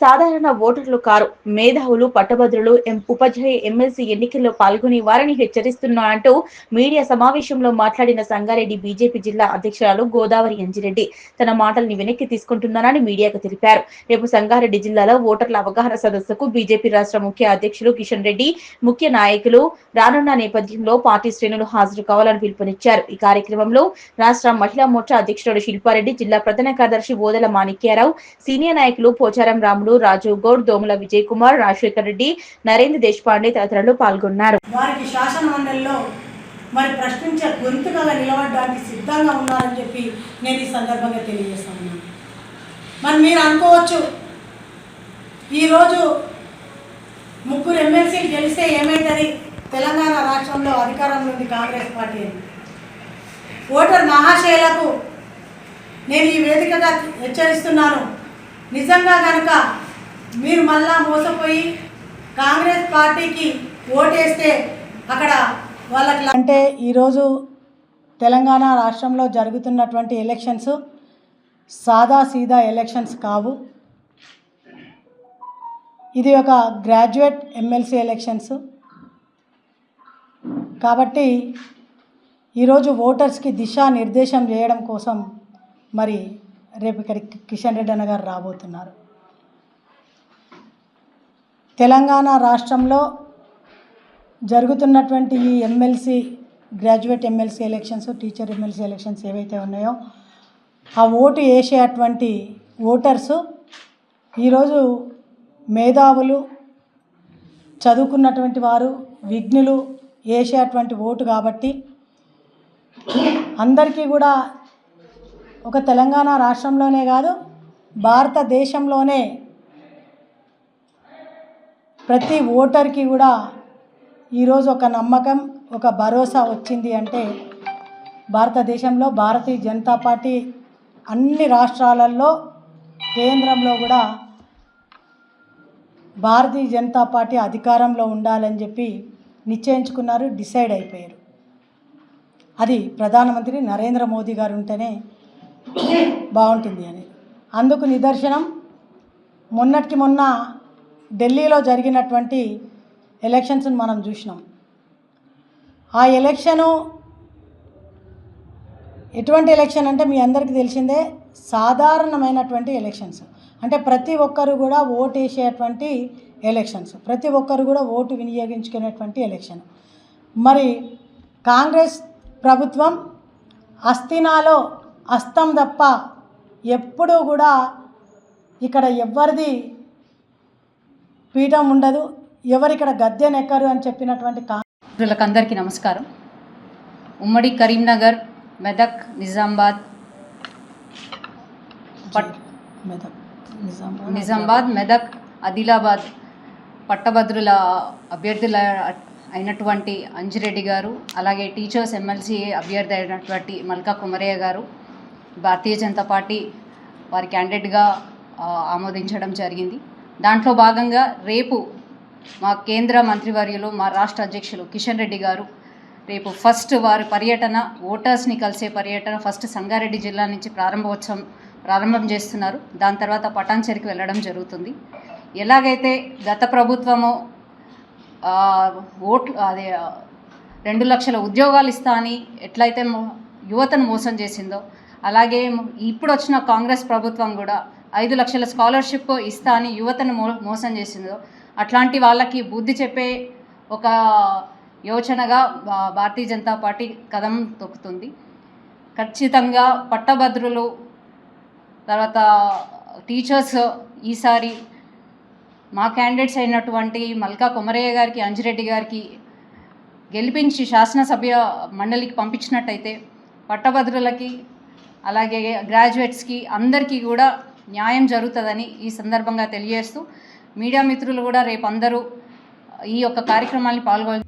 సాధారణ ఓటర్లు కారు, మేధావులు, పట్టభద్రులు, ఉపాధ్యాయ ఎమ్మెల్సీ ఎన్నికల్లో పాల్గొని వారిని హెచ్చరిస్తున్నారంటూ మీడియా సమావేశంలో మాట్లాడిన సంగారెడ్డి బీజేపీ జిల్లా అధ్యక్షురాలు గోదావరి అంజిరెడ్డి తన మాటల్ని వెనక్కి తీసుకుంటున్నారని మీడియాకు తెలిపారు. రేపు సంగారెడ్డి జిల్లాలో ఓటర్ల అవగాహన సదస్సుకు బీజేపీ రాష్ట్ర ముఖ్య అధ్యక్షులు కిషన్ రెడ్డి, ముఖ్య నాయకులు రానున్న నేపథ్యంలో పార్టీ శ్రేణులు హాజరు కావాలని పిలుపునిచ్చారు. ఈ కార్యక్రమంలో రాష్ట్ర మహిళా మోర్చా అధ్యక్షుడు శిల్పారెడ్డి, జిల్లా ప్రధాన కార్యదర్శి బోదల మాణిక్యారావు, సీనియర్ నాయకులు పోచారం రాములు, రాజు గౌడ్, దోమల విజయ్ కుమార్, రాజశేఖర్ రెడ్డి, నరేంద్ర దేశపాండే తదితరులు పాల్గొన్నారు. వారికి శాసన మండలిలో మరి ప్రశ్నించే గొంతుగా నిలబడడానికి సిద్ధంగా ఉన్నారని చెప్పి నేను ఈ సందర్భంగా తెలియజేస్తున్నాను. మరి మీరు అనుకోవచ్చు, ఈరోజు 3 ఎమ్మెల్సీలు గెలిస్తే ఏమైతుంది, తెలంగాణ రాష్ట్రంలో అధికారంలో ఉంది కాంగ్రెస్ పార్టీ అని. ఓటర్ మహాశయులకు నేను ఈ వేదికగా హెచ్చరిస్తున్నాను. నిజంగా కనుక మీరు మళ్ళా మోసపోయి కాంగ్రెస్ పార్టీకి ఓటేస్తే అక్కడ వాళ్ళకి అంటే ఈరోజు తెలంగాణ రాష్ట్రంలో జరుగుతున్నటువంటి ఎలక్షన్స్ సాదా సీదా ఎలక్షన్స్ కావు. ఇది ఒక గ్రాడ్యుయేట్ ఎమ్మెల్సీ ఎలక్షన్స్ కాబట్టి ఈరోజు ఓటర్స్కి దిశానిర్దేశం చేయడం కోసం మరి రేపు ఇక్కడికి కిషన్ రెడ్డి అన్న గారు రాబోతున్నారు. తెలంగాణ రాష్ట్రంలో జరుగుతున్నటువంటి ఈ MLC, graduate MLC elections, teacher MLC elections ఏవైతే ఉన్నాయో ఆ ఓటు వేసేటువంటి ఓటర్సు ఈరోజు మేధావులు, చదువుకున్నటువంటి వారు, విఘ్నులు వేసేటువంటి ఓటు కాబట్టి అందరికీ కూడా ఒక తెలంగాణ రాష్ట్రంలోనే కాదు భారతదేశంలోనే ప్రతి ఓటర్కి కూడా ఈరోజు ఒక నమ్మకం, ఒక భరోసా వచ్చింది అంటే భారతదేశంలో భారతీయ జనతా పార్టీ అన్ని రాష్ట్రాలలో, కేంద్రంలో కూడా భారతీయ జనతా పార్టీ అధికారంలో ఉండాలని చెప్పి నిశ్చయించుకున్నారు, డిసైడ్ అయిపోయారు. అది ప్రధానమంత్రి నరేంద్ర మోదీ గారు ఉంటేనే బాగుంటుంది అని. అందుకు నిదర్శనం మొన్నటికి మొన్న ఢిల్లీలో జరిగినటువంటి ఎలక్షన్స్ని మనం చూసినాం. ఆ ఎలక్షను ఎటువంటి ఎలక్షన్ అంటే మీ అందరికీ తెలిసిందే, సాధారణమైనటువంటి ఎలక్షన్స్. అంటే ప్రతి ఒక్కరు కూడా ఓటు వేసేటువంటి ఎలక్షన్స్, ప్రతి ఒక్కరు కూడా ఓటు వినియోగించుకునేటువంటి ఎలక్షన్. మరి కాంగ్రెస్ ప్రభుత్వం అస్థినాలో అస్తం తప్ప ఎప్పుడూ కూడా ఇక్కడ ఎవరిది పీఠం ఉండదు, ఎవరిక్కడ గద్దెనెక్కరు అని చెప్పినటువంటి అందరికీ నమస్కారం. ఉమ్మడి కరీంనగర్, మెదక్, నిజామాబాద్, మెదక్, ఆదిలాబాద్ పట్టభద్రుల అభ్యర్థుల అయినటువంటి అంజిరెడ్డి గారు, అలాగే టీచర్స్ ఎమ్మెల్సీ అభ్యర్థి అయినటువంటి మల్కా కుమరయ్య గారు భారతీయ జనతా పార్టీ వారి క్యాండిడేట్గా ఆమోదించడం జరిగింది. దాంట్లో భాగంగా రేపు మా కేంద్ర మంత్రివర్యులు, మా రాష్ట్ర అధ్యక్షులు కిషన్ రెడ్డి గారు రేపు ఫస్ట్ వారి పర్యటన, ఓటర్స్ని కలిసే పర్యటన ఫస్ట్ సంగారెడ్డి జిల్లా నుంచి ప్రారంభం చేస్తున్నారు. దాని తర్వాత పటాన్చెరుకు వెళ్ళడం జరుగుతుంది. ఎలాగైతే గత ప్రభుత్వము అదే 2 లక్షల ఉద్యోగాలు ఇస్తా అని ఎట్లయితే యువతను మోసం చేసిందో, అలాగే ఇప్పుడు వచ్చిన కాంగ్రెస్ ప్రభుత్వం కూడా 5 లక్షల స్కాలర్షిప్ ఇస్తా అని యువతను మోసం చేసిందో, అట్లాంటి వాళ్ళకి బుద్ధి చెప్పే ఒక యోచనగా భారతీయ జనతా పార్టీ కదం తొక్కుతుంది. ఖచ్చితంగా పట్టభద్రులు, తర్వాత టీచర్స్ ఈసారి మా క్యాండిడేట్స్ అయినటువంటి మల్కా కుమరయ్య గారికి, అంజిరెడ్డి గారికి గెలిపించి శాసనసభ్య మండలికి పంపించినట్టయితే పట్టభద్రులకి, అలాగే గ్రాడ్యుయేట్స్కి అందరికీ కూడా న్యాయం జరుగుతుందని ఈ సందర్భంగా తెలియజేస్తూ, మీడియా మిత్రులు కూడా రేపు అందరూ ఈ యొక్క కార్యక్రమాన్ని పాల్గొని